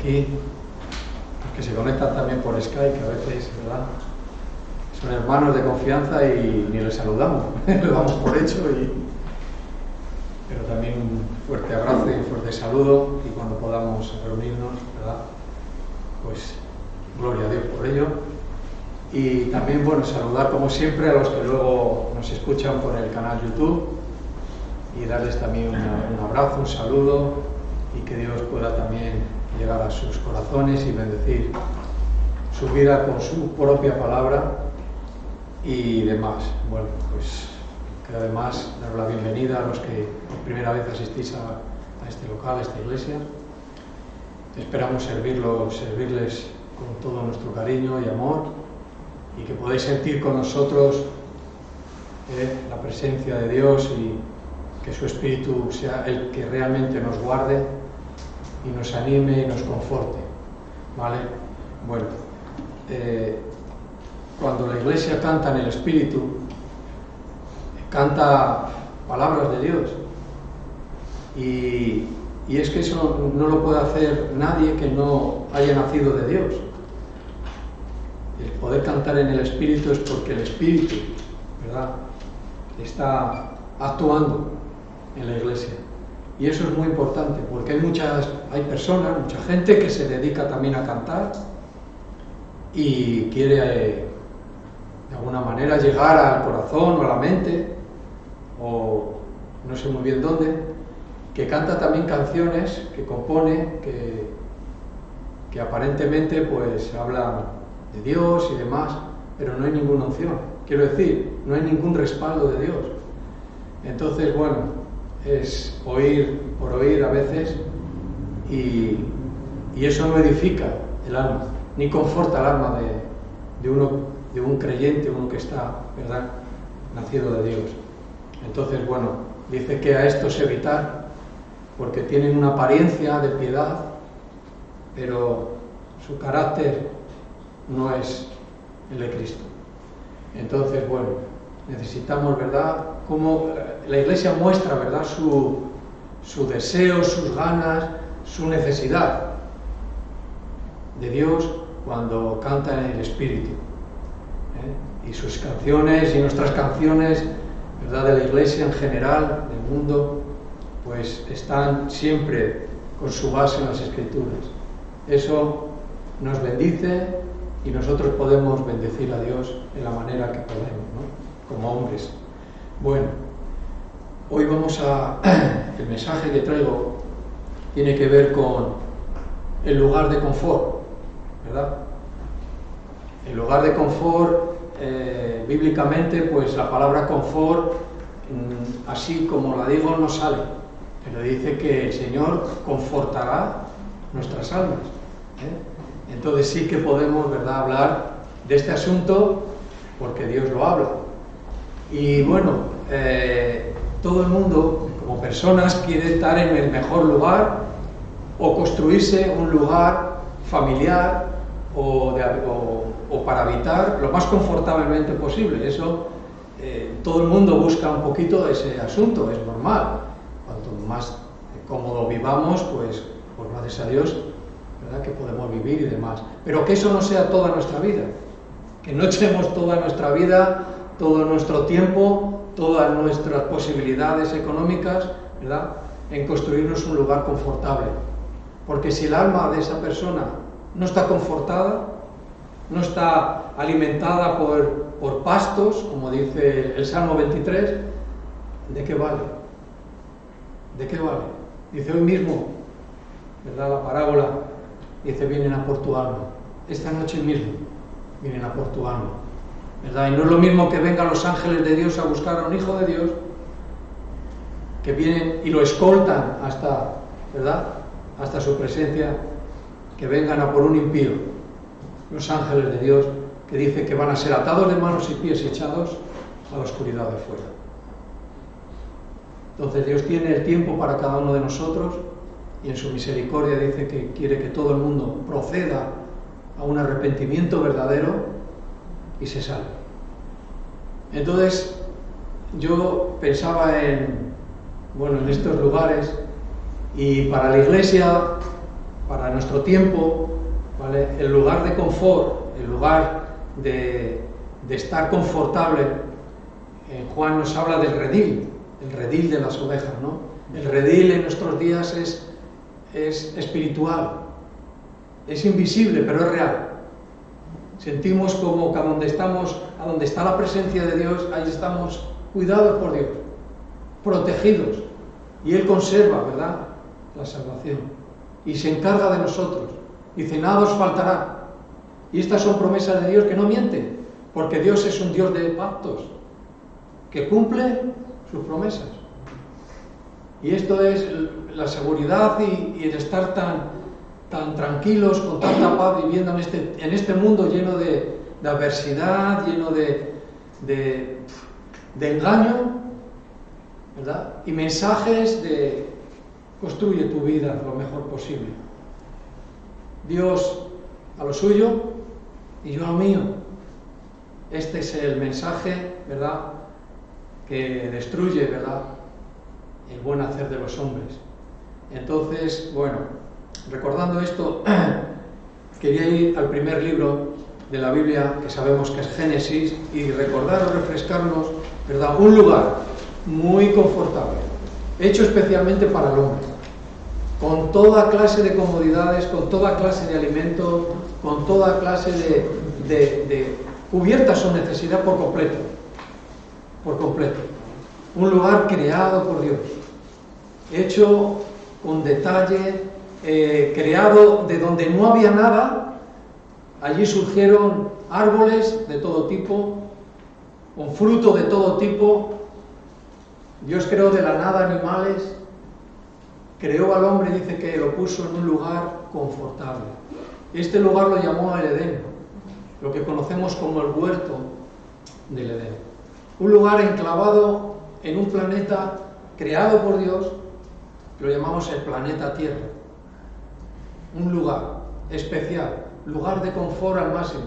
aquí, los que se conectan también por Skype, que a veces, ¿verdad?, son hermanos de confianza y ni les saludamos, lo damos por hecho, pero también un fuerte abrazo y un fuerte saludo, y cuando podamos reunirnos, ¿verdad?, pues gloria a Dios por ello. Y también, bueno, saludar como siempre a los que luego nos escuchan por el canal YouTube y darles también un abrazo, un saludo, y que Dios pueda también llegar a sus corazones y bendecir su vida con su propia palabra y demás. Bueno, pues que además dar la bienvenida a los que por primera vez asistís a este local, a esta iglesia. Esperamos servirles con todo nuestro cariño y amor, y que podáis sentir con nosotros la presencia de Dios, y que su Espíritu sea el que realmente nos guarde y nos anime y nos conforte, ¿vale? Bueno, cuando la iglesia canta en el Espíritu, canta palabras de Dios, y es que eso no lo puede hacer nadie que no haya nacido de Dios. El poder cantar en el Espíritu es porque el Espíritu, ¿verdad?, está actuando en la iglesia. Y eso es muy importante, porque hay personas, mucha gente que se dedica también a cantar y quiere de alguna manera llegar al corazón o a la mente, o no sé muy bien dónde, que canta también canciones, que compone, que aparentemente pues hablan de Dios y demás, pero no hay ninguna unción. Quiero decir, no hay ningún respaldo de Dios. Entonces, bueno, es oír por oír a veces, y eso no edifica el alma, ni conforta el alma de un creyente, uno que está, ¿verdad?, nacido de Dios. Entonces, bueno, dice que a estos evitar, porque tienen una apariencia de piedad, pero su carácter no es el de Cristo. Entonces, bueno, necesitamos, ¿verdad?, cómo la iglesia muestra, ¿verdad?, su deseo, sus ganas, su necesidad de Dios cuando canta en el Espíritu. Y sus canciones y nuestras canciones, ¿verdad?, de la iglesia en general, del mundo, pues están siempre con su base en las Escrituras. Eso nos bendice, y nosotros podemos bendecir a Dios en la manera que podemos, ¿no?, como hombres. Bueno, hoy el mensaje que traigo tiene que ver con el lugar de confort, ¿verdad? El lugar de confort, bíblicamente, pues la palabra confort, así como la digo, no sale, pero dice que el Señor confortará nuestras almas, Entonces sí que podemos, ¿verdad?, hablar de este asunto, porque Dios lo habla. Y bueno, todo el mundo, como personas, quiere estar en el mejor lugar, o construirse un lugar familiar, o para habitar lo más confortablemente posible. Eso, todo el mundo busca un poquito ese asunto, es normal. Cuanto más cómodo vivamos, pues gracias a Dios, ¿verdad?, que podemos vivir y demás. Pero que eso no sea toda nuestra vida, que no echemos toda nuestra vida, todo nuestro tiempo, todas nuestras posibilidades económicas, ¿verdad?, en construirnos un lugar confortable. Porque si el alma de esa persona no está confortada, no está alimentada por pastos, como dice el Salmo 23, ¿de qué vale? ¿De qué vale? Dice hoy mismo, ¿verdad?, la parábola, dice, vienen a por tu alma. Esta noche mismo vienen a por tu alma, ¿verdad? Y no es lo mismo que vengan los ángeles de Dios a buscar a un hijo de Dios, que vienen y lo escoltan hasta, ¿verdad?, hasta su presencia, que vengan a por un impío. Los ángeles de Dios, que dice que van a ser atados de manos y pies y echados a la oscuridad de fuera. Entonces Dios tiene el tiempo para cada uno de nosotros, y en su misericordia dice que quiere que todo el mundo proceda a un arrepentimiento verdadero y se salve. Entonces yo pensaba en estos lugares, y para la iglesia para nuestro tiempo, ¿vale? El lugar de confort, el lugar de estar confortable. Juan nos habla del redil, el redil de las ovejas, ¿no? El redil en nuestros días es espiritual, es invisible, pero es real. Sentimos como que a donde está la presencia de Dios, ahí estamos cuidados por Dios, protegidos, y Él conserva, ¿verdad?, la salvación, y se encarga de nosotros. Dice, nada os faltará. Y estas son promesas de Dios que no mienten, porque Dios es un Dios de pactos, que cumple sus promesas. Y esto es la seguridad y el estar tan tranquilos, con tanta paz, viviendo en este mundo lleno de adversidad, lleno de engaño, ¿verdad? Y mensajes de construye tu vida lo mejor posible. Dios a lo suyo y yo a lo mío. Este es el mensaje, ¿verdad?, que destruye, ¿verdad?, el buen hacer de los hombres. Entonces, bueno, recordando esto, quería ir al primer libro de la Biblia, que sabemos que es Génesis, y recordar o refrescarnos, ¿verdad?, un lugar muy confortable, hecho especialmente para el hombre, con toda clase de comodidades, con toda clase de alimentos, con toda clase de cubierta su necesidad por completo. Un lugar creado por Dios, hecho con detalle, creado de donde no había nada. Allí surgieron árboles de todo tipo, con fruto de todo tipo. Dios creó de la nada animales, creó al hombre, dice que lo puso en un lugar confortable. Este lugar lo llamó el Edén, lo que conocemos como el huerto del Edén. Un lugar enclavado en un planeta creado por Dios, lo llamamos el planeta Tierra. Un lugar especial, lugar de confort al máximo,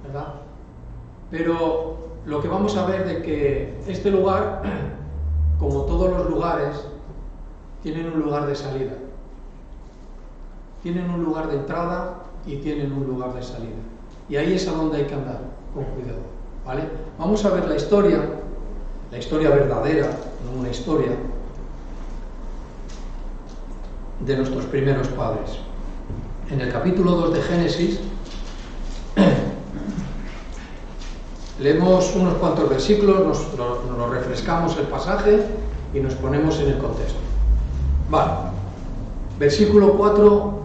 ¿verdad? Pero lo que vamos a ver de que este lugar, como todos los lugares, tienen un lugar de salida. Tienen un lugar de entrada y tienen un lugar de salida. Y ahí es a donde hay que andar, con cuidado, ¿vale? Vamos a ver la historia verdadera, no una historia, de nuestros primeros padres. En el capítulo 2 de Génesis, leemos unos cuantos versículos, nos refrescamos el pasaje y nos ponemos en el contexto. Vale, versículo 4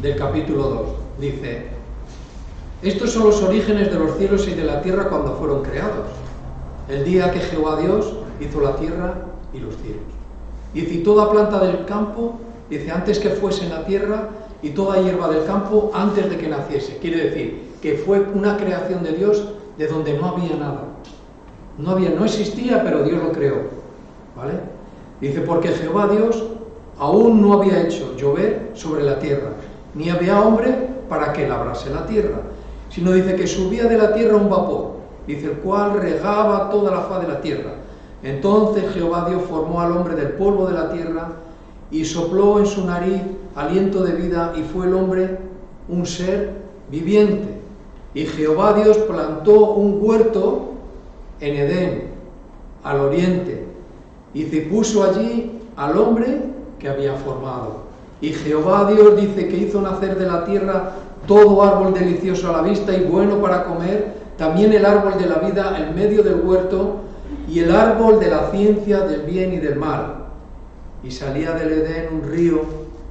del capítulo 2, dice: estos son los orígenes de los cielos y de la tierra cuando fueron creados, el día que Jehová Dios hizo la tierra y los cielos. Dice, y toda planta del campo, dice, antes que fuese en la tierra, y toda hierba del campo antes de que naciese. Quiere decir que fue una creación de Dios de donde no había nada. No existía, pero Dios lo creó, ¿vale? Dice, porque Jehová Dios aún no había hecho llover sobre la tierra, ni había hombre para que labrase la tierra, sino dice que subía de la tierra un vapor, dice, el cual regaba toda la faz de la tierra. Entonces Jehová Dios formó al hombre del polvo de la tierra y sopló en su nariz aliento de vida, y fue el hombre un ser viviente. Y Jehová Dios plantó un huerto en Edén, al oriente, y se puso allí al hombre que había formado. Y Jehová Dios dice que hizo nacer de la tierra todo árbol delicioso a la vista y bueno para comer, también el árbol de la vida en medio del huerto, y el árbol de la ciencia del bien y del mal. Y salía del Edén un río,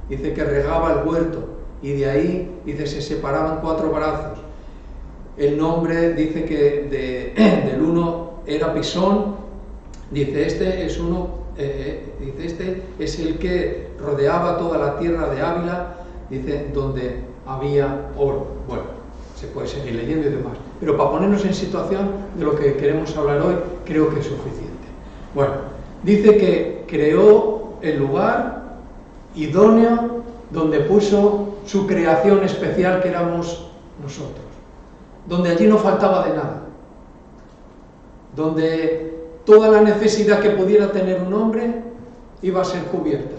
dice, que regaba el huerto, y de ahí, dice, se separaban 4 brazos. El nombre, dice que del uno era Pisón, dice, este es el que rodeaba toda la tierra de Ávila, dice, donde había oro. Bueno, se puede seguir leyendo y demás, pero para ponernos en situación de lo que queremos hablar hoy, creo que es suficiente. Bueno, dice que creó el lugar idóneo donde puso su creación especial, que éramos nosotros, donde allí no faltaba de nada, donde toda la necesidad que pudiera tener un hombre iba a ser cubierta,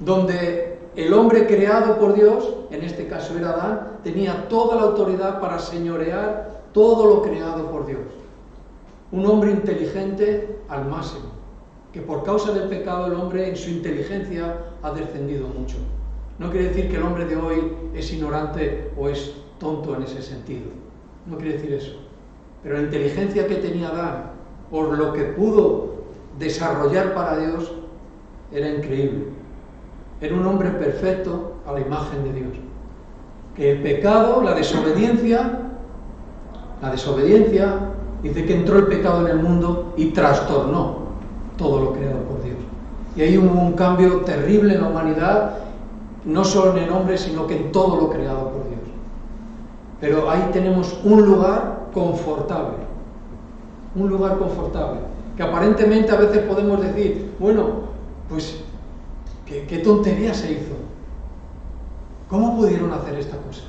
donde el hombre creado por Dios, en este caso era Adán, tenía toda la autoridad para señorear todo lo creado por Dios. Un hombre inteligente al máximo, que por causa del pecado el hombre en su inteligencia ha descendido mucho. No quiere decir que el hombre de hoy es ignorante o es tonto en ese sentido. No quiere decir eso. Pero la inteligencia que tenía Adán, por lo que pudo desarrollar para Dios, era increíble. Era un hombre perfecto a la imagen de Dios. Que el pecado, la desobediencia, dice que entró el pecado en el mundo y trastornó todo lo creado por Dios. Y ahí hubo un cambio terrible en la humanidad, no solo en el hombre, sino que en todo lo creado por Dios. Pero ahí tenemos un lugar confortable, que aparentemente a veces podemos decir, bueno, pues, ¿qué tontería se hizo? ¿Cómo pudieron hacer esta cosa?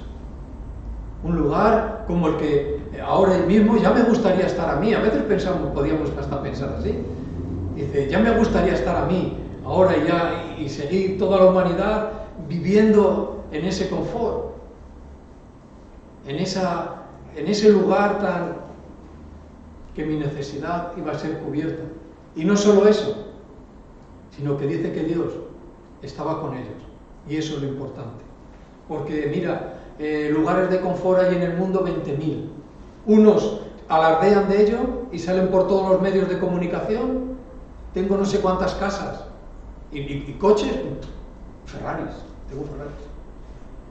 Un lugar como el que ahora mismo ya me gustaría estar a mí. A veces pensamos, podíamos hasta pensar así. Dice, ya me gustaría estar a mí, ahora ya, y seguir toda la humanidad viviendo en ese confort, en ese lugar tan que mi necesidad iba a ser cubierta. Y no solo eso, sino que dice que Dios estaba con ellos. Y eso es lo importante. Porque mira, lugares de confort hay en el mundo 20.000. Unos alardean de ello y salen por todos los medios de comunicación. Tengo no sé cuántas casas y coches, Ferraris, tengo Ferraris.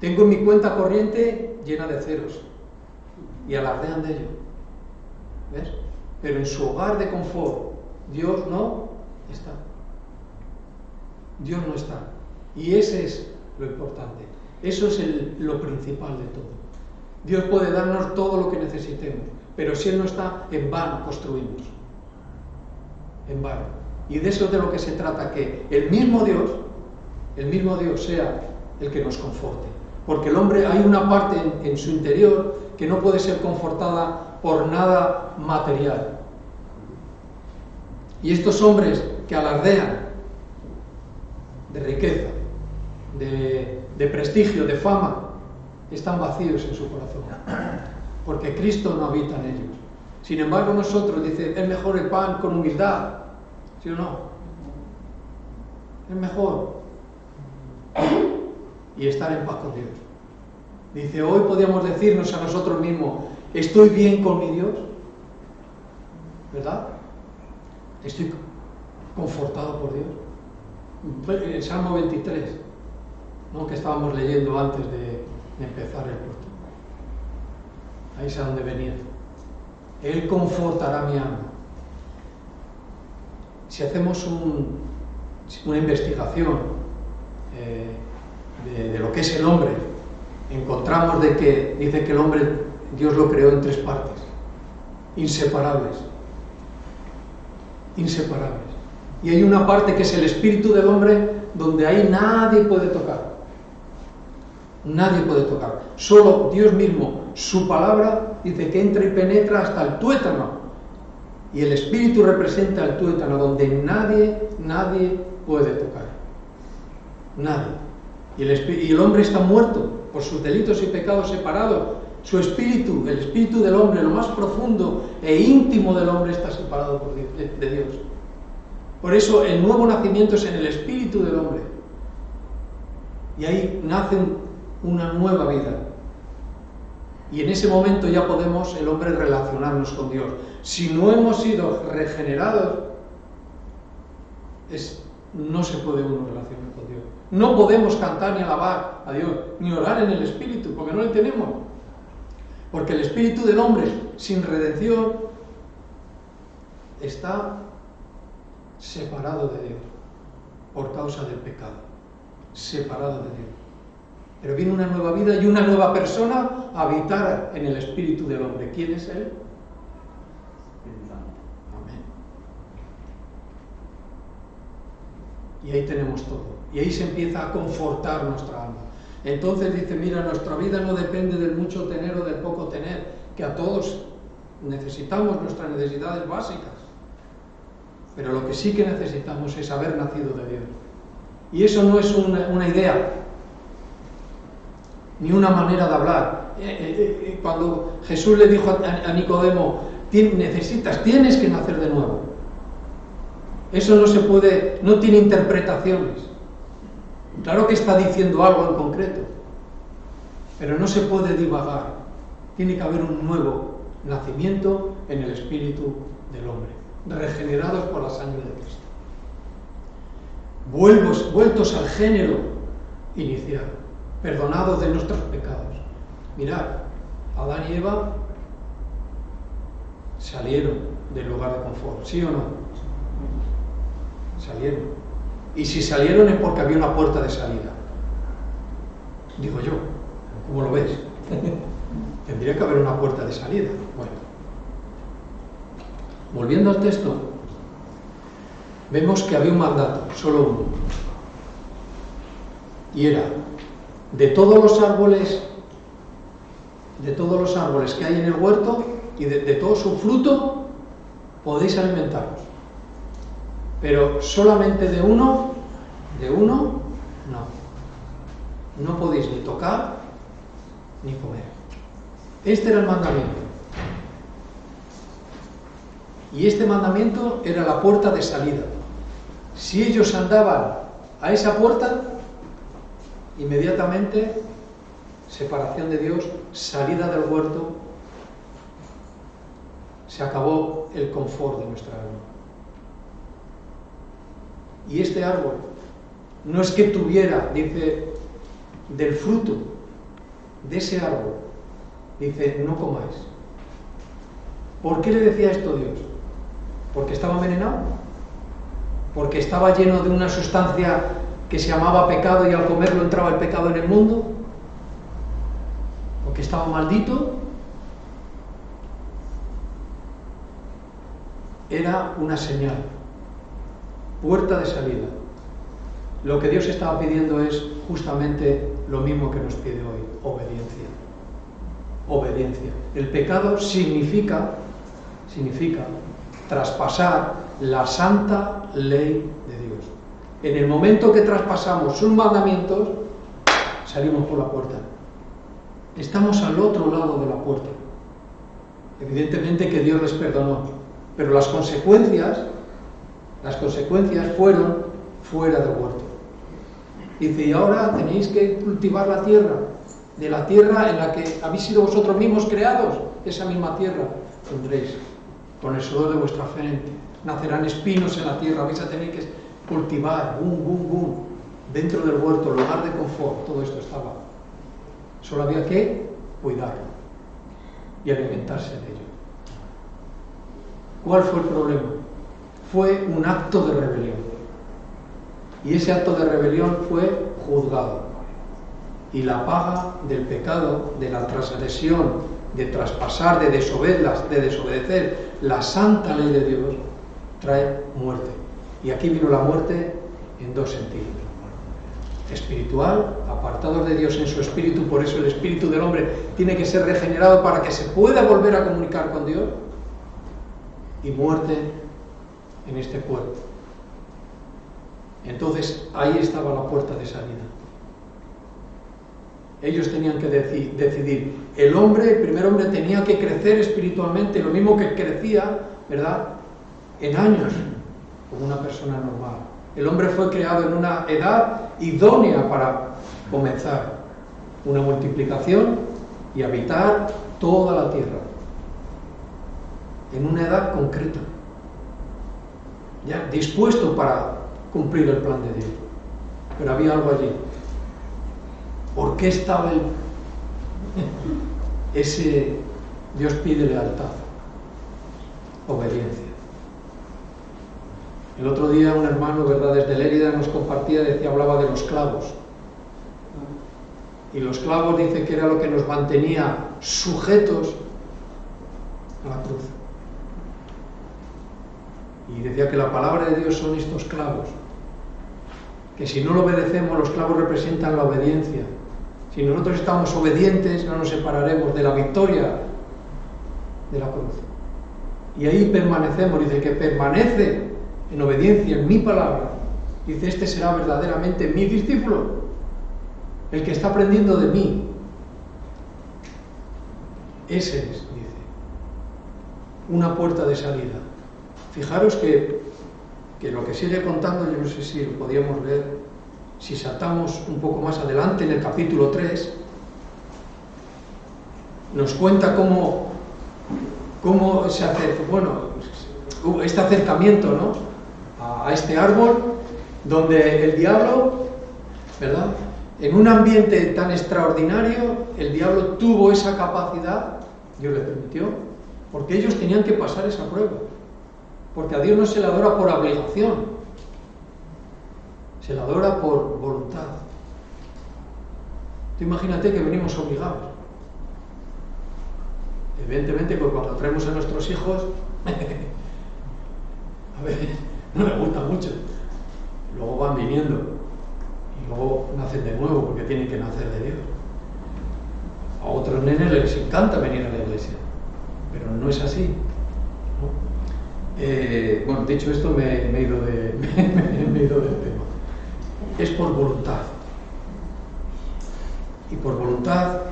Tengo en mi cuenta corriente llena de ceros y alardean de ello. ¿Ves? Pero en su hogar de confort, Dios no está. Dios no está. Y ese es lo importante. Eso es lo principal de todo. Dios puede darnos todo lo que necesitemos, pero si Él no está, en vano construimos. En vano. Y de eso es de lo que se trata, que el mismo Dios sea el que nos conforte. Porque el hombre, hay una parte en su interior que no puede ser confortada por nada material. Y estos hombres que alardean de riqueza, de prestigio, de fama, están vacíos en su corazón, porque Cristo no habita en ellos. Sin embargo, nosotros, dice, es mejor el pan con humildad, ¿sí o no? Es mejor. Y estar en paz con Dios. Dice, hoy podríamos decirnos a nosotros mismos, ¿estoy bien con mi Dios? ¿Verdad? ¿Estoy confortado por Dios? El Salmo 23, ¿no?, que estábamos leyendo antes de empezar el culto. Ahí es a donde venía. Él confortará mi alma. Si hacemos una investigación de lo que es el hombre, encontramos de que dice que el hombre, Dios lo creó en 3 partes, inseparables. Y hay una parte que es el espíritu del hombre, donde ahí nadie puede tocar. Nadie puede tocar. Solo Dios mismo, su palabra, dice que entra y penetra hasta el tuétano. Y el espíritu representa el tuétano, donde nadie puede tocar. Nadie. Y el hombre está muerto por sus delitos y pecados separados. Su espíritu, el espíritu del hombre, lo más profundo e íntimo del hombre, está separado de Dios. Por eso el nuevo nacimiento es en el espíritu del hombre. Y ahí nace una nueva vida. Y en ese momento ya podemos, el hombre, relacionarnos con Dios. Si no hemos sido regenerados, no se puede uno relacionar con Dios. No podemos cantar ni alabar a Dios, ni orar en el espíritu, porque no le tenemos. Porque el espíritu del hombre sin redención está separado de Dios por causa del pecado. Separado de Dios. Pero viene una nueva vida y una nueva persona a habitar en el espíritu del hombre. ¿Quién es Él? Amén. Y ahí tenemos todo. Y ahí se empieza a confortar nuestra alma. Entonces dice, mira, nuestra vida no depende del mucho tener o del poco tener, que a todos necesitamos nuestras necesidades básicas. Pero lo que sí que necesitamos es haber nacido de Dios. Y eso no es una idea, ni una manera de hablar. Cuando Jesús le dijo a Nicodemo, tienes que nacer de nuevo. Eso no se puede, no tiene interpretaciones. Claro que está diciendo algo en concreto, pero no se puede divagar. Tiene que haber un nuevo nacimiento en el espíritu del hombre, regenerados por la sangre de Cristo. Vueltos al género inicial, perdonados de nuestros pecados. Mirad, Adán y Eva salieron del lugar de confort, ¿sí o no? Salieron. Y si salieron es porque había una puerta de salida. Digo yo, ¿cómo lo ves? Tendría que haber una puerta de salida. Bueno, volviendo al texto, vemos que había un mandato, solo uno. Y era, de todos los árboles que hay en el huerto y de todo su fruto, podéis alimentaros. Pero solamente de uno, no. No podéis ni tocar ni comer. Este era el mandamiento. Y este mandamiento era la puerta de salida. Si ellos andaban a esa puerta, inmediatamente separación de Dios, salida del huerto, se acabó el confort de nuestra alma. Y este árbol no es que tuviera, dice, del fruto de ese árbol, dice, no comáis. ¿Por qué le decía esto Dios? ¿Porque estaba envenenado? ¿Porque estaba lleno de una sustancia que se llamaba pecado y al comerlo entraba el pecado en el mundo? ¿Porque estaba maldito? Era una señal, puerta de salida. Lo que Dios estaba pidiendo es justamente lo mismo que nos pide hoy, obediencia. Obediencia. El pecado significa traspasar la santa ley de Dios. En el momento que traspasamos sus mandamientos, salimos por la puerta. Estamos al otro lado de la puerta. Evidentemente que Dios les perdonó, pero las consecuencias fueron fuera del huerto. Dice, y ahora tenéis que cultivar la tierra, de la tierra en la que habéis sido vosotros mismos creados, esa misma tierra tendréis con el sudor de vuestra frente. Nacerán espinos en la tierra, vais a tener que cultivar, dentro del huerto, lugar de confort, todo esto estaba. Solo había que cuidarlo y alimentarse de ello. ¿Cuál fue el problema? Fue un acto de rebelión. Y ese acto de rebelión fue juzgado. Y la paga del pecado, de la transgresión, de traspasar, de desobedecer la santa ley de Dios, trae muerte. Y aquí vino la muerte en dos sentidos. Espiritual, apartados de Dios en su espíritu, por eso el espíritu del hombre tiene que ser regenerado para que se pueda volver a comunicar con Dios. Y muerte en este cuerpo. Entonces ahí estaba la puerta de salida. Ellos tenían que decidir. El primer hombre tenía que crecer espiritualmente, lo mismo que crecía, ¿verdad?, en años, como una persona normal. El hombre fue creado en una edad idónea para comenzar una multiplicación y habitar toda la tierra. En una edad concreta, ya dispuesto para cumplir el plan de Dios. Pero había algo allí. ¿Por qué estaba ese Dios pide lealtad, obediencia? El otro día un hermano, ¿verdad?, desde Lérida nos compartía, hablaba de los clavos. Y los clavos, dice que era lo que nos mantenía sujetos a la cruz. Y decía que la palabra de Dios son estos clavos, que si no lo obedecemos, los clavos representan la obediencia. Si nosotros estamos obedientes, no nos separaremos de la victoria de la cruz. Y ahí permanecemos, dice que permanece en obediencia en mi palabra, Dice, este será verdaderamente mi discípulo, el que está aprendiendo de mí. Ese es, dice, una puerta de salida. Fijaros que lo que sigue contando, yo no sé si lo podíamos ver, si saltamos un poco más adelante en el capítulo 3, nos cuenta cómo se hace, bueno, este acercamiento, ¿no?, a este árbol, donde el diablo, ¿verdad?, en un ambiente tan extraordinario, el diablo tuvo esa capacidad, Dios le permitió, porque ellos tenían que pasar esa prueba, porque a Dios no se le adora por obligación, se le adora por voluntad. Tú imagínate que venimos obligados. Evidentemente, pues cuando traemos a nuestros hijos, a veces no les gusta mucho, luego van viniendo y luego nacen de nuevo porque tienen que nacer de Dios. A otros nenes les encanta venir a la iglesia, pero no es así, ¿no? Bueno, dicho esto, me he ido del tema. Es por voluntad, y por voluntad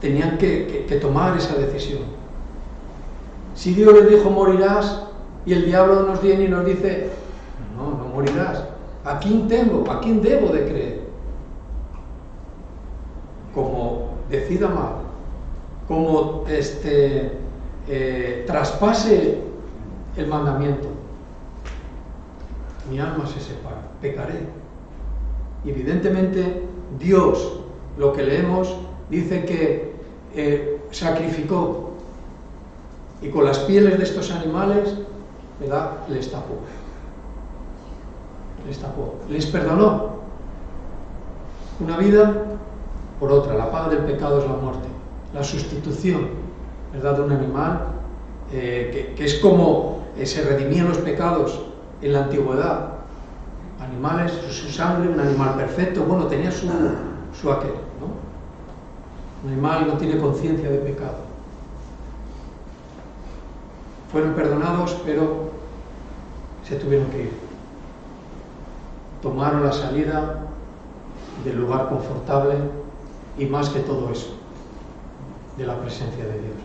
tenían que tomar esa decisión. Si Dios les dijo morirás, y el diablo nos viene y nos dice, no morirás, ¿a quién debo de creer? Como decida mal, como traspase el mandamiento, mi alma se separa, pecaré. Y evidentemente Dios, lo que leemos, dice que sacrificó, y con las pieles de estos animales, ¿verdad?, les tapó, les perdonó una vida por otra. La paga del pecado es la muerte, la sustitución, ¿verdad?, de un animal, que es como se redimían los pecados en la antigüedad. Animales, su sangre, un animal perfecto, bueno, tenía su aquel, ¿no? Un animal no tiene conciencia de pecado. Fueron perdonados, pero se tuvieron que ir. Tomaron la salida del lugar confortable y, más que todo eso, de la presencia de Dios.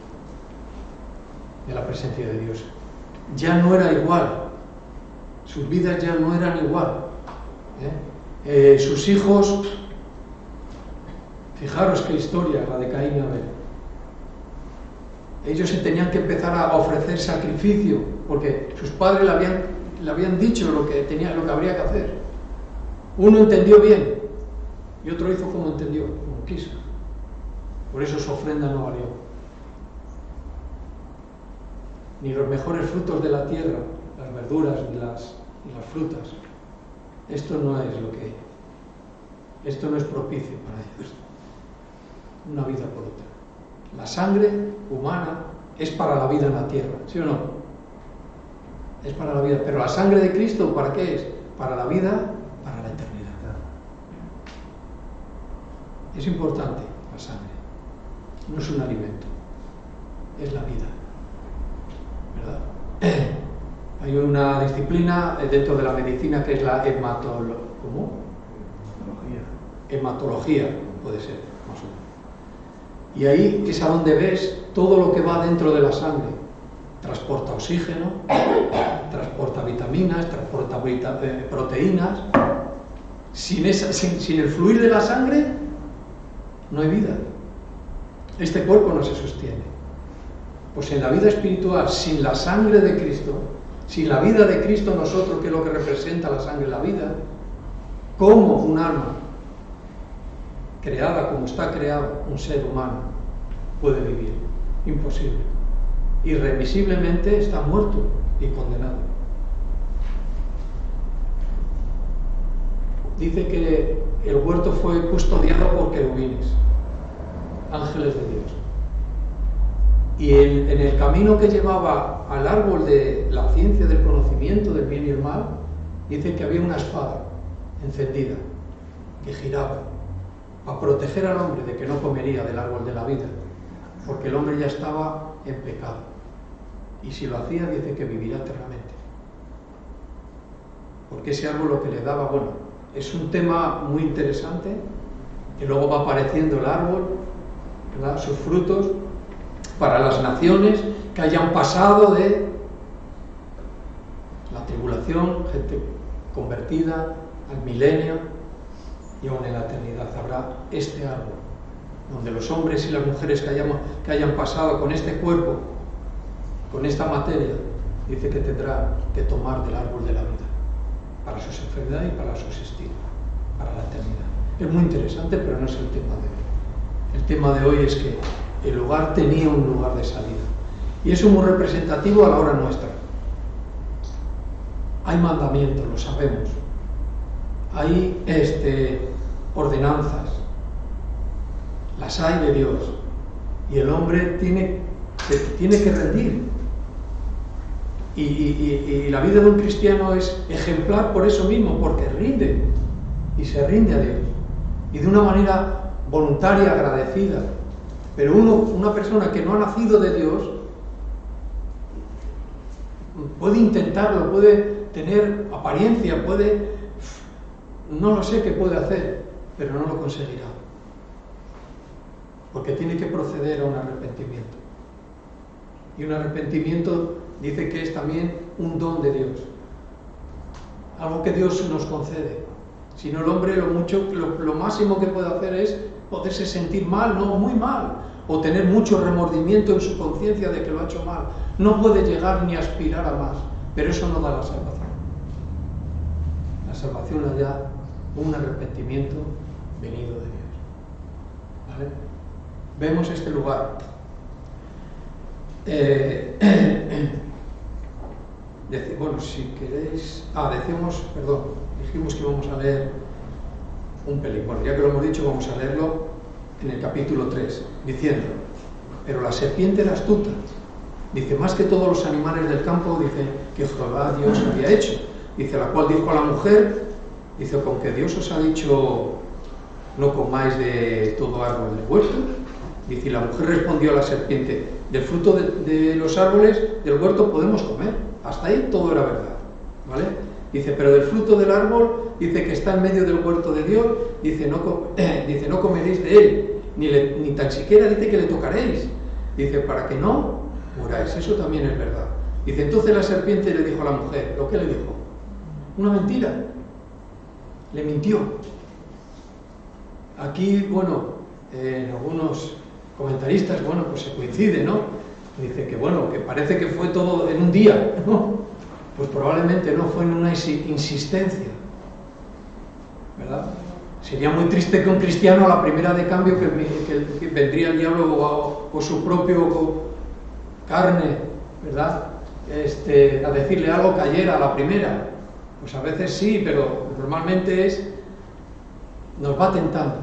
De la presencia de Dios. Ya no era igual. Sus vidas ya no eran igual. Sus hijos, fijaros qué historia la de Caín y Abel. Ellos se tenían que empezar a ofrecer sacrificio, porque sus padres le habían dicho lo que habría que hacer. Uno entendió bien y otro hizo como entendió, como quiso. Por eso su ofrenda no valió. Ni los mejores frutos de la tierra, las verduras ni las frutas. Esto no es propicio para Dios. Una vida por otra. La sangre humana es para la vida en la tierra, ¿sí o no? Es para la vida. Pero la sangre de Cristo, ¿para qué es? Para la vida, para la eternidad. Es importante la sangre. No es un alimento, es la vida, ¿verdad? Hay una disciplina dentro de la medicina que es la hematología, puede ser, más o menos. Y ahí es a donde ves todo lo que va dentro de la sangre. Transporta oxígeno, transporta vitaminas, transporta proteínas. Sin el fluir de la sangre no hay vida. Este cuerpo no se sostiene. Pues en la vida espiritual, sin la sangre de Cristo, sin la vida de Cristo nosotros, que es lo que representa la sangre, la vida, ¿cómo un alma creada como está creado un ser humano puede vivir? Imposible. Irremisiblemente está muerto y condenado. Dice que el huerto fue custodiado por querubines, ángeles de Dios. Y en el camino que llevaba al árbol de la ciencia del conocimiento del bien y el mal, dice que había una espada encendida que giraba a proteger al hombre de que no comería del árbol de la vida, porque el hombre ya estaba en pecado, y si lo hacía dice que vivirá eternamente. porque ese árbol lo que le daba, bueno, es un tema muy interesante, que luego va apareciendo el árbol, ¿verdad?, sus frutos, para las naciones que hayan pasado de la tribulación, gente convertida, al milenio, y aún en la eternidad habrá este árbol, donde los hombres y las mujeres que hayan pasado con este cuerpo, con esta materia, dice que tendrá que tomar del árbol de la vida, para sus enfermedades y para subsistir, para la eternidad. Es muy interesante, pero no es el tema de hoy. El tema de hoy es que el hogar tenía un lugar de salida. Y eso es muy representativo a la hora nuestra. Hay mandamientos, lo sabemos. Hay ordenanzas. Las hay de Dios. Y el hombre se tiene que rendir. Y la vida de un cristiano es ejemplar por eso mismo, porque rinde. Y se rinde a Dios. Y de una manera voluntaria, agradecida. Pero una persona que no ha nacido de Dios puede intentarlo, puede tener apariencia, no lo sé qué puede hacer, pero no lo conseguirá. Porque tiene que proceder a un arrepentimiento. Y un arrepentimiento dice que es también un don de Dios. Algo que Dios nos concede. Si no, el hombre lo máximo que puede hacer es poderse sentir mal, no, muy mal, o tener mucho remordimiento en su conciencia de que lo ha hecho mal. No puede llegar ni aspirar a más, pero eso no da la salvación. La salvación la da un arrepentimiento venido de Dios. ¿Vale? Vemos este lugar. Bueno, si queréis... dijimos que íbamos a leer un pelín. Bueno, ya que lo hemos dicho, vamos a leerlo en el capítulo 3, diciendo: pero la serpiente era astuta, dice, más que todos los animales del campo, dice, que Jehová Dios había hecho, dice, la cual dijo a la mujer, dice, con que Dios os ha dicho, no comáis de todo árbol del huerto, dice, y la mujer respondió a la serpiente, del fruto de los árboles del huerto podemos comer, hasta ahí todo era verdad, ¿vale? Dice, pero del fruto del árbol, dice, que está en medio del huerto de Dios, dice, no comeréis de él, ni tan siquiera dice que le tocaréis, dice, para que no muráis. Eso también es verdad. Dice, entonces la serpiente le dijo a la mujer, ¿lo que le dijo? Una mentira. Le mintió. Aquí, bueno, algunos comentaristas, bueno, pues se coincide, ¿no? Dice que, bueno, que parece que fue todo en un día, ¿no? Pues probablemente no, fue en una insistencia, ¿verdad? Sería muy triste que un cristiano a la primera de cambio que vendría el diablo o su propio carne, ¿verdad? A decirle algo, cayera a la primera. Pues a veces sí, pero normalmente nos va tentando,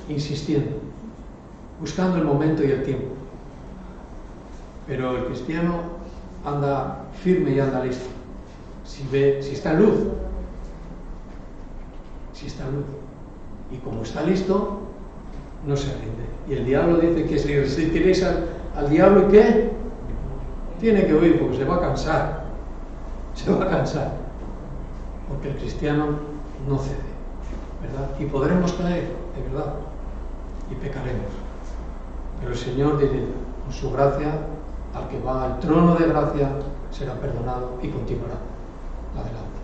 insistiendo, buscando el momento y el tiempo. Pero el cristiano anda firme y anda listo. Si está en luz, y como está listo, no se rinde. Y el diablo dice que si tiréis al diablo, ¿y qué? Tiene que huir, porque se va a cansar. Porque el cristiano no cede, ¿verdad? Y podremos caer, de verdad, y pecaremos. Pero el Señor dice, con su gracia, al que va al trono de gracia, será perdonado y continuará adelante.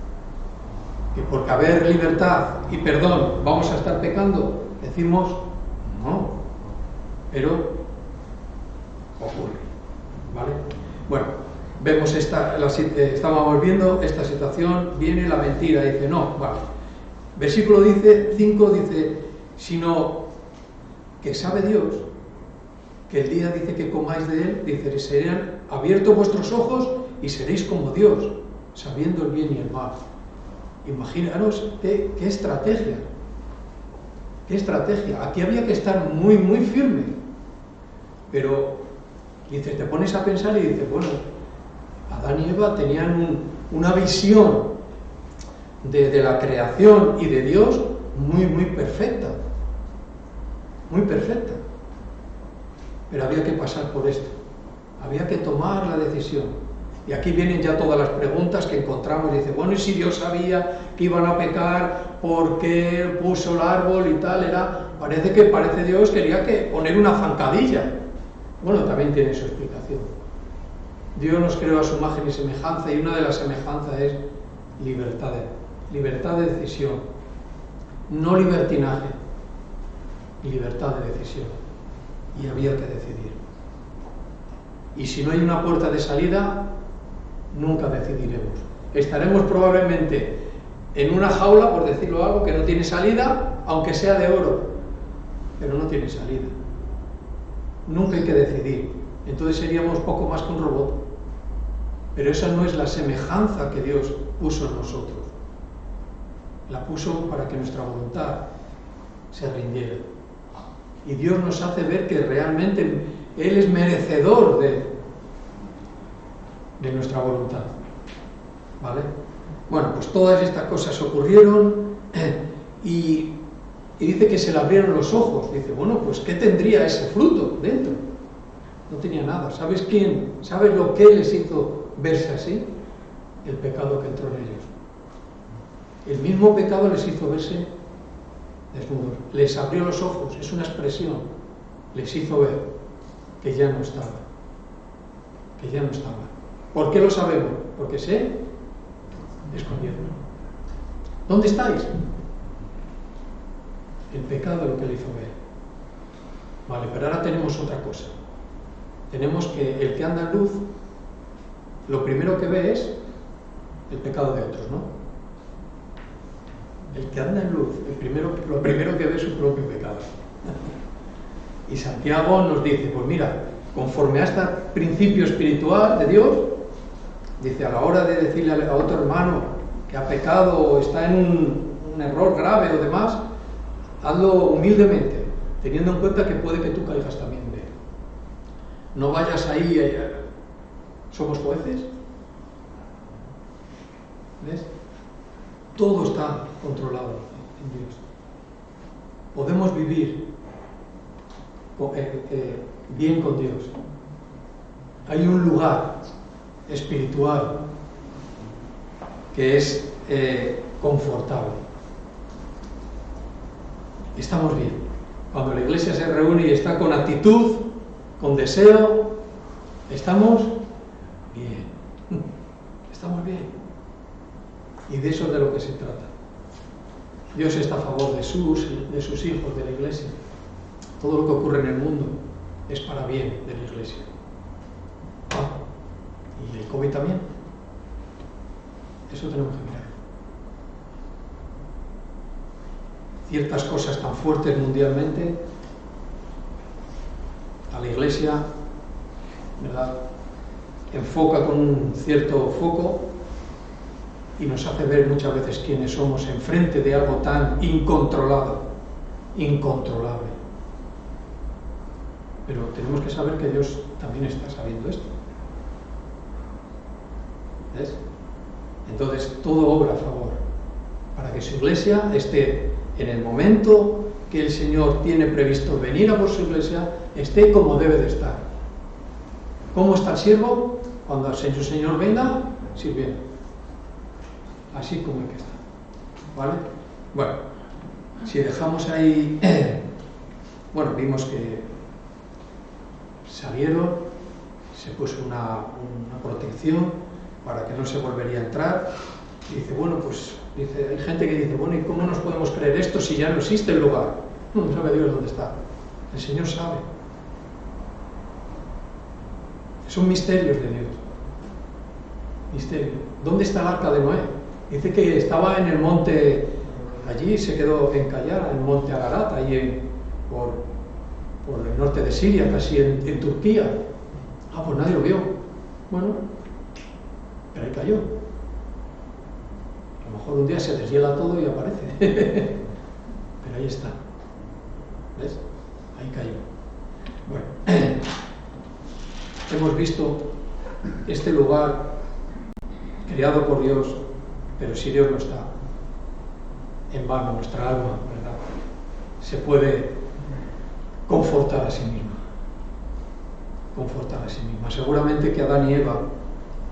Que por haber libertad y perdón vamos a estar pecando, decimos no, pero ocurre, ¿vale? Bueno, vemos estábamos viendo esta situación, viene la mentira, dice no, vale. Versículo 5 dice, sino que sabe Dios que el día, dice, que comáis de él, dice, serán abiertos vuestros ojos y seréis como Dios, sabiendo el bien y el mal. Imaginaros qué estrategia. Qué estrategia. Aquí había que estar muy, muy firme. Pero, dice, te pones a pensar y dices, bueno, Adán y Eva tenían una visión de la creación y de Dios muy, muy perfecta. Muy perfecta. Pero había que pasar por esto. Había que tomar la decisión. Y aquí vienen ya todas las preguntas que encontramos. Dice, bueno, y si Dios sabía que iban a pecar, ¿por qué puso el árbol y tal? Parece Dios quería poner una zancadilla. Bueno, también tiene su explicación. Dios nos creó a su imagen y semejanza, y una de las semejanzas es libertad de decisión. No libertinaje, libertad de decisión. Y había que decidir. Y si no hay una puerta de salida, nunca decidiremos. Estaremos probablemente en una jaula, por decirlo algo, que no tiene salida, aunque sea de oro, pero no tiene salida. Nunca hay que decidir. Entonces seríamos poco más que un robot. Pero esa no es la semejanza que Dios puso en nosotros. La puso para que nuestra voluntad se rindiera. Y Dios nos hace ver que realmente Él es merecedor de nuestra voluntad. ¿Vale? Bueno, pues todas estas cosas ocurrieron y dice que se le abrieron los ojos. Dice, bueno, pues ¿qué tendría ese fruto dentro? No tenía nada. ¿Sabes quién? ¿Sabes lo que les hizo verse así? El pecado que entró en ellos. El mismo pecado les hizo verse desnudos. Les abrió los ojos, es una expresión. Les hizo ver que ya no estaba. Que ya no estaba. ¿Por qué lo sabemos? Porque se escondieron. ¿Dónde estáis? El pecado lo que le hizo ver. Vale, pero ahora tenemos otra cosa. Tenemos que el que anda en luz, lo primero que ve es el pecado de otros, ¿no? El que anda en luz, lo primero que ve es su propio pecado. Y Santiago nos dice, pues mira, conforme a este principio espiritual de Dios, dice, a la hora de decirle a otro hermano que ha pecado o está en un error grave o demás, hazlo humildemente, teniendo en cuenta que puede que tú caigas también de él. No vayas ahí, somos jueces. ¿Ves? Todo está controlado en Dios. Podemos vivir bien con Dios. Hay un lugar espiritual que es confortable. Estamos bien. Cuando la iglesia se reúne y está con actitud, con deseo, estamos bien. Estamos bien. Y de eso es de lo que se trata. Dios está a favor de sus hijos, de la iglesia. Todo lo que ocurre en el mundo es para bien de la iglesia. Y el COVID también. Eso tenemos que mirar. Ciertas cosas tan fuertes mundialmente, a la iglesia, ¿verdad?, enfoca con un cierto foco y nos hace ver muchas veces quiénes somos enfrente de algo tan incontrolable. Pero tenemos que saber que Dios también está sabiendo esto. ¿Ves? Entonces, todo obra a favor, para que su iglesia esté en el momento que el Señor tiene previsto venir a por su iglesia, esté como debe de estar. ¿Cómo está el siervo? Cuando el Señor venga, sirviendo. Así como hay que estar. ¿Vale? Bueno, si dejamos ahí... bueno, vimos que salieron, se puso una protección para que no se volvería a entrar. Y dice, bueno, pues hay gente que dice, bueno, ¿y cómo nos podemos creer esto si ya no existe el lugar? No sabe Dios dónde está. El Señor sabe. Son misterios de Dios. Misterio. ¿Dónde está el arca de Noé? Dice que estaba en el monte, allí se quedó encallada, en el monte Ararat, ahí por el norte de Siria, casi en Turquía. Pues nadie lo vio. Bueno, pero ahí cayó. A lo mejor un día se deshiela todo y aparece. Pero ahí está. ¿Ves? Ahí cayó. Bueno, hemos visto este lugar creado por Dios, pero si Dios no está, en vano nuestra alma, ¿verdad?, se puede confortar a sí misma. Confortar a sí misma. Seguramente que Adán y Eva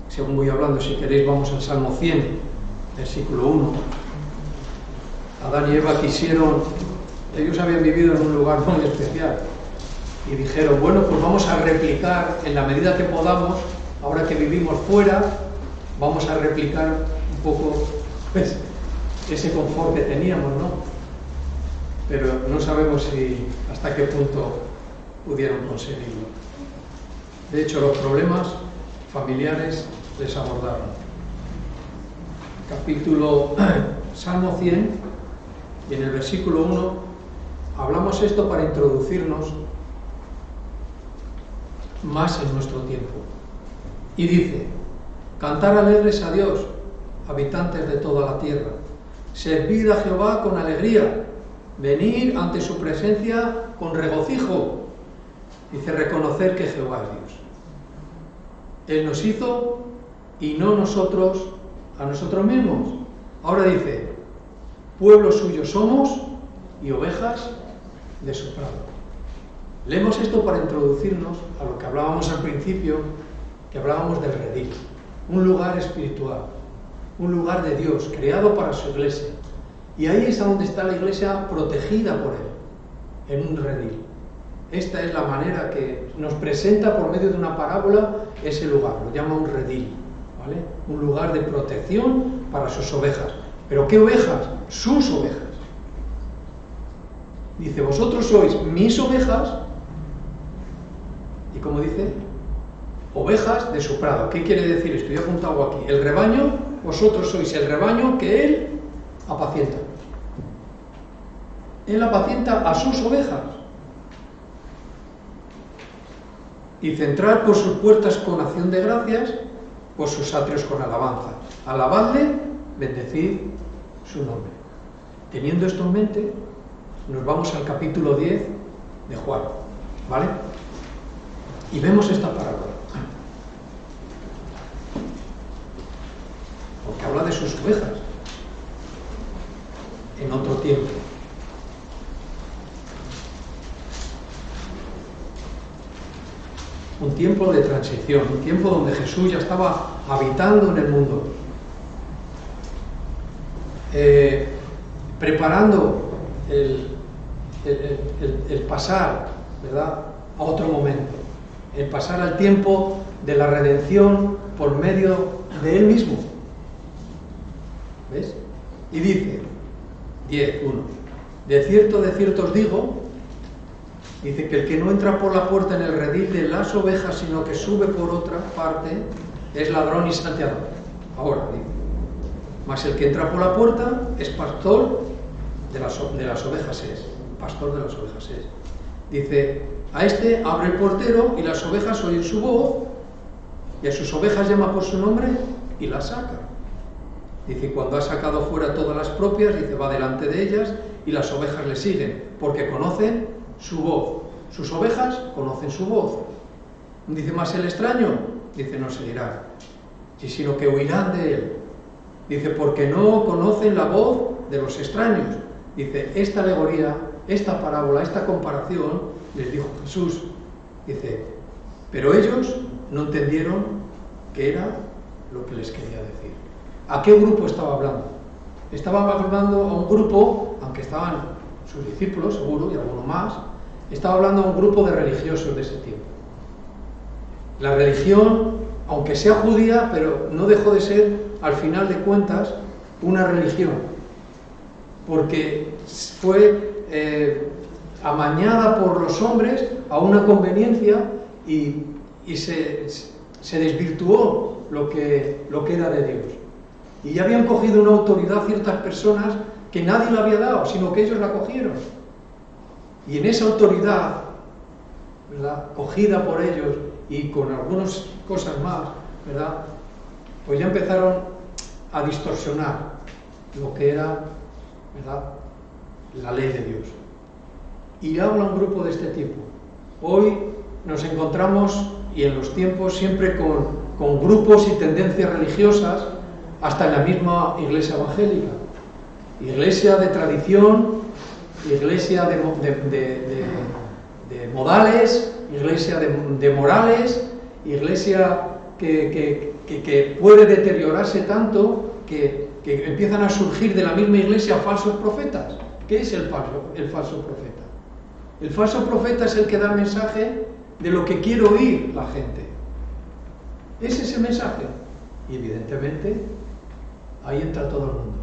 según voy hablando, si queréis vamos al Salmo 100, versículo 1. Adán y Eva ellos habían vivido en un lugar muy especial y dijeron, bueno, pues vamos a replicar en la medida que podamos, ahora que vivimos fuera, vamos a replicar un poco pues, ese confort que teníamos, ¿no? Pero no sabemos hasta qué punto pudieron conseguirlo. De hecho, los problemas familiares les abordaron. Salmo 100, y en el versículo 1 hablamos esto para introducirnos más en nuestro tiempo. Y dice, cantar alegres a Dios, habitantes de toda la tierra, servid a Jehová con alegría, venir ante su presencia con regocijo. Dice, reconocer que Jehová es Dios. Él nos hizo y no nosotros a nosotros mismos. Ahora dice, pueblo suyo somos y ovejas de su prado. Leemos esto para introducirnos a lo que hablábamos al principio, que hablábamos del redil, un lugar espiritual, un lugar de Dios, creado para su iglesia. Y ahí es a donde está la iglesia protegida por Él, en un redil. Esta es la manera que nos presenta por medio de una parábola ese lugar, lo llama un redil, ¿vale? Un lugar de protección para sus ovejas. ¿Pero qué ovejas? Sus ovejas. Dice, vosotros sois mis ovejas, y como dice, ovejas de su prado. ¿Qué quiere decir esto? Yo he apuntado aquí. El rebaño, vosotros sois el rebaño que Él apacienta. Él apacienta a sus ovejas. Dice, entrar por sus puertas con acción de gracias, por sus atrios con alabanza. Alabadle, bendecid su nombre. Teniendo esto en mente, nos vamos al capítulo 10 de Juan, ¿vale? Y vemos esta parábola. Porque habla de sus ovejas en otro tiempo. Un tiempo de transición, un tiempo donde Jesús ya estaba habitando en el mundo, preparando el pasar, ¿verdad?, a otro momento, el pasar al tiempo de la redención por medio de Él mismo. ¿Ves? Y dice, 10:1, de cierto os digo, dice que el que no entra por la puerta en el redil de las ovejas, sino que sube por otra parte, es ladrón y salteador. Ahora, dice, mas el que entra por la puerta es pastor de las ovejas es. Pastor de las ovejas es. Dice, a este abre el portero y las ovejas oyen su voz, y a sus ovejas llama por su nombre y las saca. Dice, cuando ha sacado fuera todas las propias, dice, va delante de ellas y las ovejas le siguen, porque conocen su voz. Sus ovejas conocen su voz. Dice, más el extraño, dice, no seguirán, sino que huirán de él. Dice, porque no conocen la voz de los extraños. Dice, esta alegoría, esta parábola, esta comparación, les dijo Jesús. Dice, pero ellos no entendieron qué era lo que les quería decir. ¿A qué grupo estaba hablando? Estaba hablando a un grupo, aunque estaban sus discípulos, seguro, y alguno más, estaba hablando a un grupo de religiosos de ese tiempo. La religión, aunque sea judía, pero no dejó de ser, al final de cuentas, una religión, porque fue amañada por los hombres a una conveniencia y se desvirtuó lo que era de Dios. Y ya habían cogido una autoridad ciertas personas que nadie la había dado, sino que ellos la cogieron. Y en esa autoridad, ¿verdad?, cogida por ellos y con algunas cosas más, ¿verdad?, pues ya empezaron a distorsionar lo que era, ¿verdad?, la ley de Dios. Y habla un grupo de este tipo. Hoy nos encontramos, y en los tiempos, siempre con grupos y tendencias religiosas, hasta en la misma iglesia evangélica. Iglesia de tradición, iglesia de modales, iglesia de morales, iglesia que que puede deteriorarse tanto que empiezan a surgir de la misma iglesia falsos profetas. ¿Qué es el falso profeta? El falso profeta es el que da el mensaje de lo que quiere oír la gente. Ese es el mensaje. Y evidentemente ahí entra todo el mundo.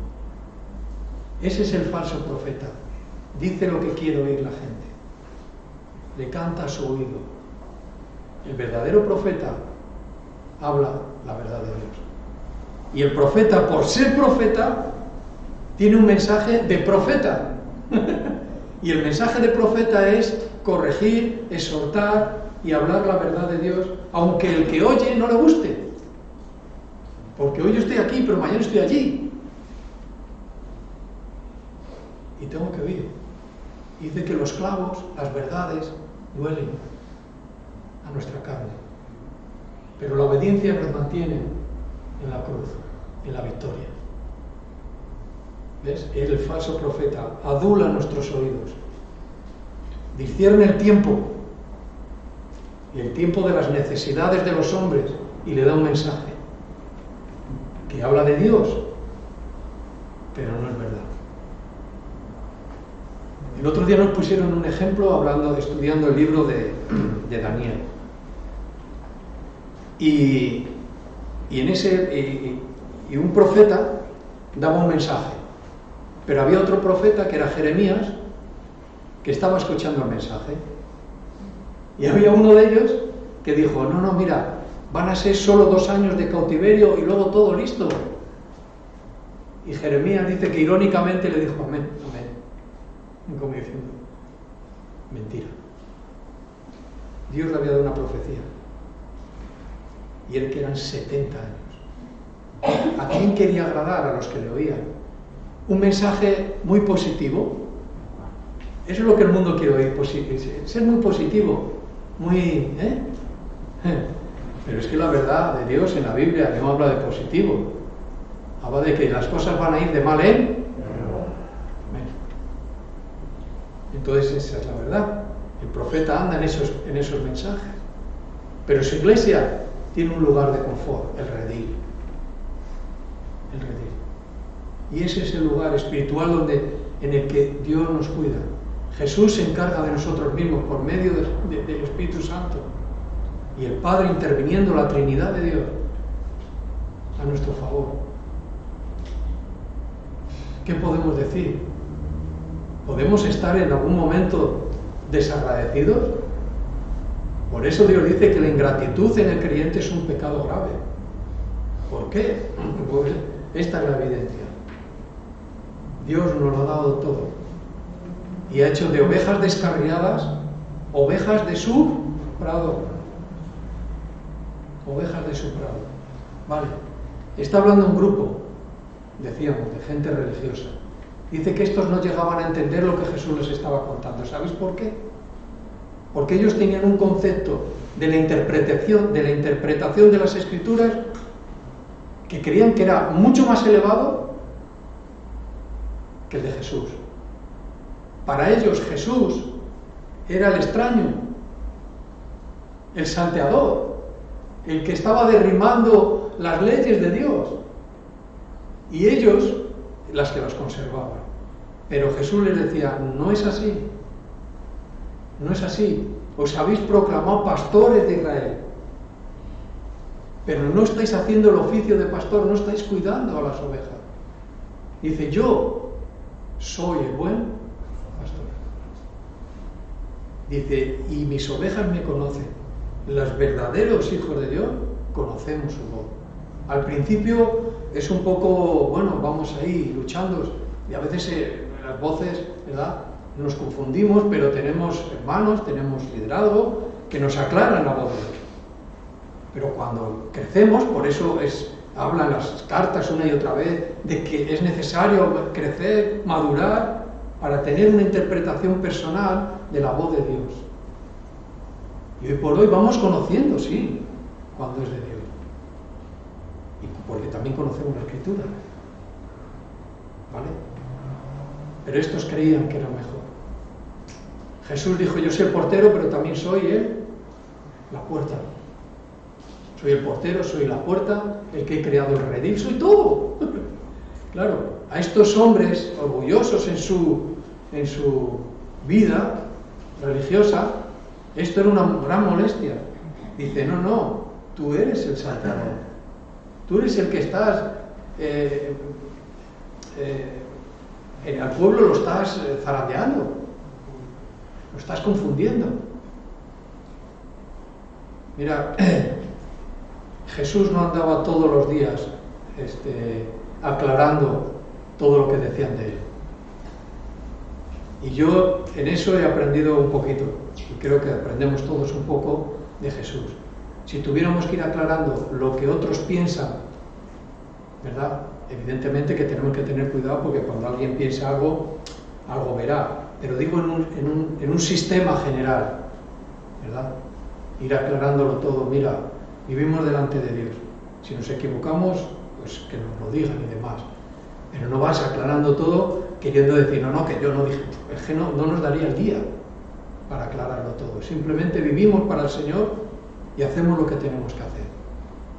Ese es el falso profeta. Dice lo que quiere oír la gente. Le canta a su oído. El verdadero profeta habla la verdad de Dios. Y el profeta, por ser profeta, tiene un mensaje de profeta. Y el mensaje de profeta es corregir, exhortar y hablar la verdad de Dios, aunque el que oye no le guste. Porque hoy yo estoy aquí, pero mañana estoy allí. Y tengo que oír. Dice que los clavos, las verdades, duelen a nuestra carne. Pero la obediencia nos mantiene en la cruz, en la victoria. ¿Ves? El falso profeta adula nuestros oídos, discierne el tiempo, y el tiempo de las necesidades de los hombres, y le da un mensaje que habla de Dios, pero no es verdad. El otro día nos pusieron un ejemplo estudiando el libro de Daniel. Y un profeta daba un mensaje, pero había otro profeta que era Jeremías, que estaba escuchando el mensaje. Y había uno de ellos que dijo, no, mira, van a ser solo 2 años de cautiverio y luego todo listo. Y Jeremías dice que irónicamente le dijo, amén, como diciendo, mentira. Dios le había dado una profecía. Y él que eran 70 años. ¿A quién quería agradar? A los que le oían. Un mensaje muy positivo. Eso es lo que el mundo quiere oír, ser muy positivo, muy... Pero es que la verdad de Dios en la Biblia no habla de positivo. Habla de que las cosas van a ir de mal en... Entonces esa es la verdad. El profeta anda en esos mensajes. Pero su iglesia tiene un lugar de confort, el redil. El redil. Y ese es el lugar espiritual en el que Dios nos cuida. Jesús se encarga de nosotros mismos por medio del Espíritu Santo. Y el Padre interviniendo, la Trinidad de Dios, a nuestro favor. ¿Qué podemos decir? ¿Podemos estar en algún momento desagradecidos? Por eso Dios dice que la ingratitud en el creyente es un pecado grave. ¿Por qué? Pues esta es la evidencia. Dios nos lo ha dado todo. Y ha hecho de ovejas descarriadas, ovejas de su prado. Ovejas de su prado. Vale. Está hablando un grupo, decíamos, de gente religiosa. Dice que estos no llegaban a entender lo que Jesús les estaba contando. ¿Sabéis por qué? Porque ellos tenían un concepto de la interpretación de las Escrituras que creían que era mucho más elevado que el de Jesús. Para ellos Jesús era el extraño, el salteador, el que estaba derrimando las leyes de Dios, y ellos las que las conservaban. Pero Jesús les decía, no es así, no es así. Os habéis proclamado pastores de Israel, pero no estáis haciendo el oficio de pastor, no estáis cuidando a las ovejas. Dice, yo soy el buen pastor. Dice, y mis ovejas me conocen. Los verdaderos hijos de Dios conocemos su voz. Al principio es un poco, bueno, vamos ahí luchando, y a veces las voces, ¿verdad?, nos confundimos, pero tenemos hermanos, tenemos liderazgo que nos aclaran la voz de Dios. Pero cuando crecemos, por eso hablan las cartas una y otra vez de que es necesario crecer, madurar, para tener una interpretación personal de la voz de Dios. Y hoy por hoy vamos conociendo, sí, cuando es de Dios. Y porque también conocemos la Escritura. ¿Vale? Pero estos creían que era mejor. Jesús dijo, yo soy el portero, pero también soy la puerta. Soy el portero, soy la puerta, el que he creado el redil, soy todo. Claro, a estos hombres orgullosos en su vida religiosa, esto era una gran molestia. Dice, no, tú eres el Salvador. Tú eres el que estás... en el pueblo lo estás zarandeando. Lo estás confundiendo. Mira, Jesús no andaba todos los días aclarando todo lo que decían de él. Y yo en eso he aprendido un poquito, y creo que aprendemos todos un poco de Jesús. Si tuviéramos que ir aclarando lo que otros piensan, ¿verdad? Evidentemente que tenemos que tener cuidado, porque cuando alguien piensa algo verá. Pero digo en un sistema general, ¿verdad? Ir aclarándolo todo. Mira, vivimos delante de Dios. Si nos equivocamos, pues que nos lo digan y demás. Pero no vas aclarando todo queriendo decir, no, que yo no dije. Es que no nos daría el día para aclararlo todo. Simplemente vivimos para el Señor y hacemos lo que tenemos que hacer,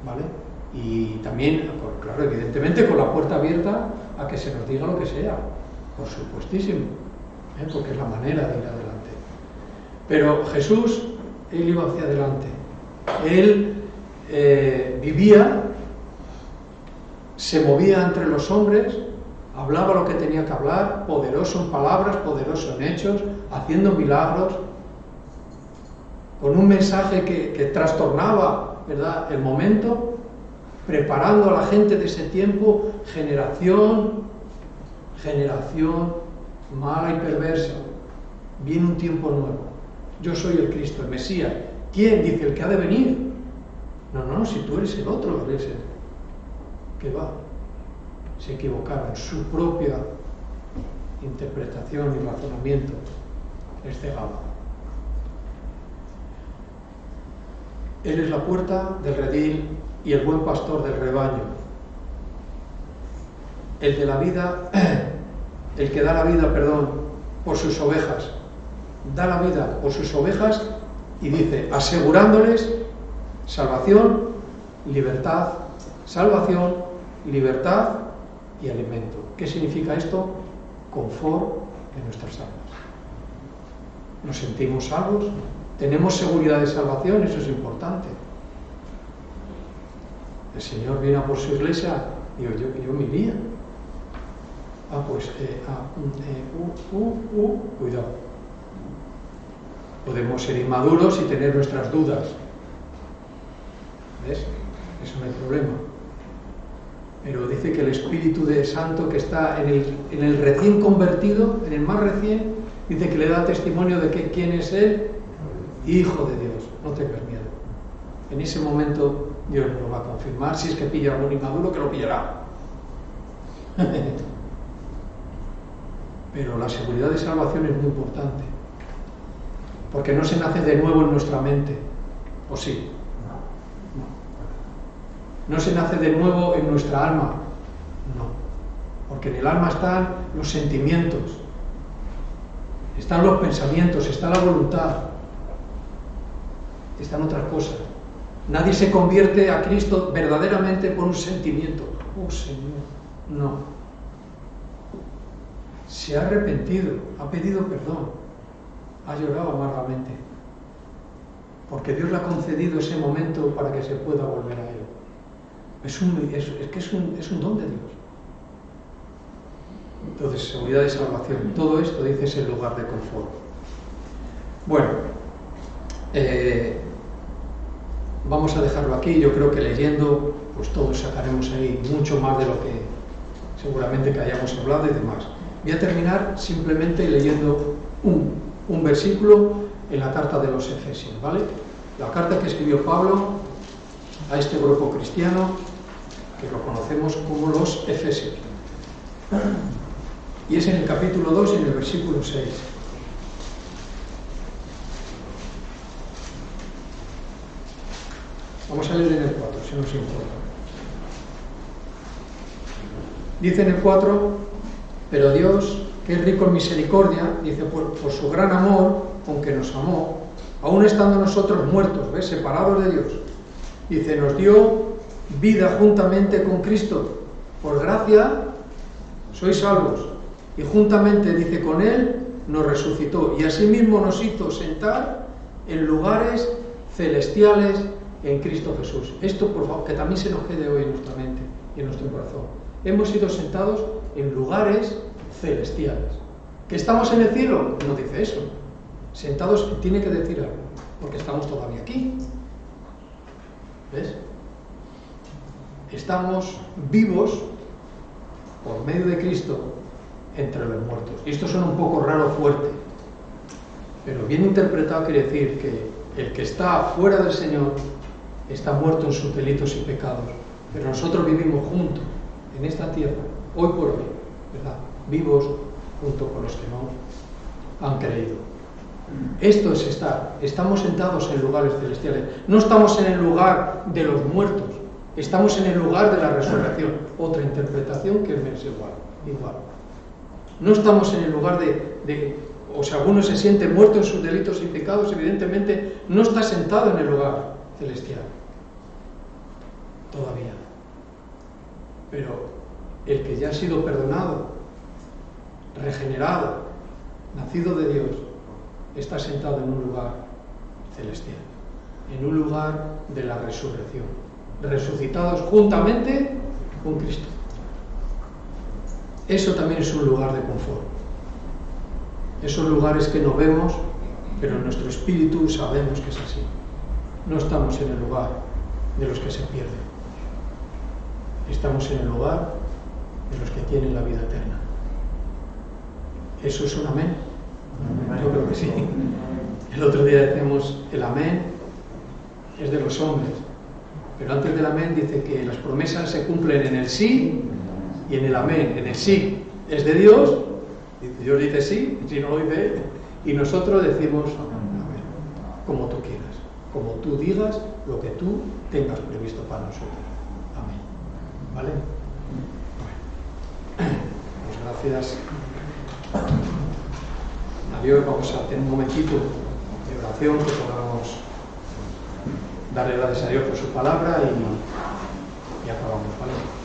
¿vale? Y también, claro, evidentemente con la puerta abierta a que se nos diga lo que sea, por supuestísimo, porque es la manera de ir adelante. Pero Jesús, él iba hacia adelante. Él vivía, se movía entre los hombres, hablaba lo que tenía que hablar, poderoso en palabras, poderoso en hechos, haciendo milagros, con un mensaje que trastornaba, ¿verdad?, el momento, preparando a la gente de ese tiempo, generación mala y perversa. Viene un tiempo nuevo. Yo soy el Cristo, el Mesías. ¿Quién? Dice, el que ha de venir. No, si tú eres el otro, eres el que va. Se equivocaron. Su propia interpretación y razonamiento les cegaba. Él es la puerta del redil y el buen pastor del rebaño. El de la vida, el que da la vida, por sus ovejas. Da la vida por sus ovejas y dice, asegurándoles salvación, libertad, salvación, libertad y alimento. ¿Qué significa esto? Confort de nuestras almas. Nos sentimos salvos, tenemos seguridad de salvación, eso es importante. El Señor viene a por su iglesia, digo, yo me iría. Cuidado. Podemos ser inmaduros y tener nuestras dudas. ¿Ves? Eso no hay problema. Pero dice que el Espíritu de Santo que está en el recién convertido, en el más recién, dice que le da testimonio de que quién es él, Hijo de Dios. No tengas miedo. En ese momento Dios lo va a confirmar. Si es que pilla algún inmaduro, que lo pillará. Pero la seguridad de salvación es muy importante, porque no se nace de nuevo en nuestra mente, ¿o sí? No se nace de nuevo en nuestra alma, no, porque en el alma están los sentimientos, están los pensamientos, está la voluntad, están otras cosas. Nadie se convierte a Cristo verdaderamente por un sentimiento. Oh Señor, no. Se ha arrepentido, ha pedido perdón, ha llorado amargamente, porque Dios le ha concedido ese momento para que se pueda volver a Él. Es un don de Dios. Entonces, seguridad de salvación. Todo esto, dice, es el lugar de confort. Bueno, vamos a dejarlo aquí. Yo creo que leyendo, pues todos sacaremos ahí mucho más de lo que seguramente que hayamos hablado y demás. Voy a terminar simplemente leyendo un versículo en la carta de los Efesios, ¿vale? La carta que escribió Pablo a este grupo cristiano, que lo conocemos como los Efesios. Y es en el capítulo 2 y en el versículo 6. Vamos a leer en el 4, si nos importa. Dice en el 4... Pero Dios, que es rico en misericordia, dice, por su gran amor, con que nos amó, aún estando nosotros muertos, ¿ves?, separados de Dios, Dice, nos dio vida juntamente con Cristo. Por gracia sois salvos. Y juntamente, dice, con Él nos resucitó. Y asimismo nos hizo sentar en lugares celestiales en Cristo Jesús. Esto, por favor, que también se nos quede hoy en nuestra mente y en nuestro corazón. Hemos sido sentados en lugares celestiales. ¿Que estamos en el cielo? No dice eso. Sentados tiene que decir algo, porque estamos todavía aquí. ¿Ves? Estamos vivos por medio de Cristo entre los muertos. Y esto suena un poco raro, fuerte, pero bien interpretado quiere decir que el que está fuera del Señor está muerto en sus delitos y pecados, pero nosotros vivimos juntos en esta tierra, hoy por hoy, ¿verdad? Vivos junto con los que no han creído. Esto es estar. Estamos sentados en lugares celestiales. No estamos en el lugar de los muertos, estamos en el lugar de la resurrección. Otra interpretación que es igual. No estamos en el lugar o sea, uno se siente muerto en sus delitos y pecados, evidentemente no está sentado en el lugar celestial todavía. Pero el que ya ha sido perdonado, regenerado, nacido de Dios, está sentado en un lugar celestial, en un lugar de la resurrección, resucitados juntamente con Cristo. Eso también es un lugar de confort. Esos lugares que no vemos, pero en nuestro espíritu sabemos que es así. No estamos en el lugar de los que se pierden. Estamos en el lugar de los que tienen la vida eterna. ¿Eso es un amén? Yo creo que sí. El otro día decíamos, el amén es de los hombres, pero antes del amén dice que las promesas se cumplen en el sí y en el amén. En el sí es de Dios, Dios dice sí, si no lo dice él, y nosotros decimos amén, como tú quieras, como tú digas, lo que tú tengas previsto para nosotros. Amén. ¿Vale? Bueno, pues gracias a Dios. Vamos a tener un momentito de oración, que podamos darle gracias a Dios por su palabra y acabamos, ¿vale?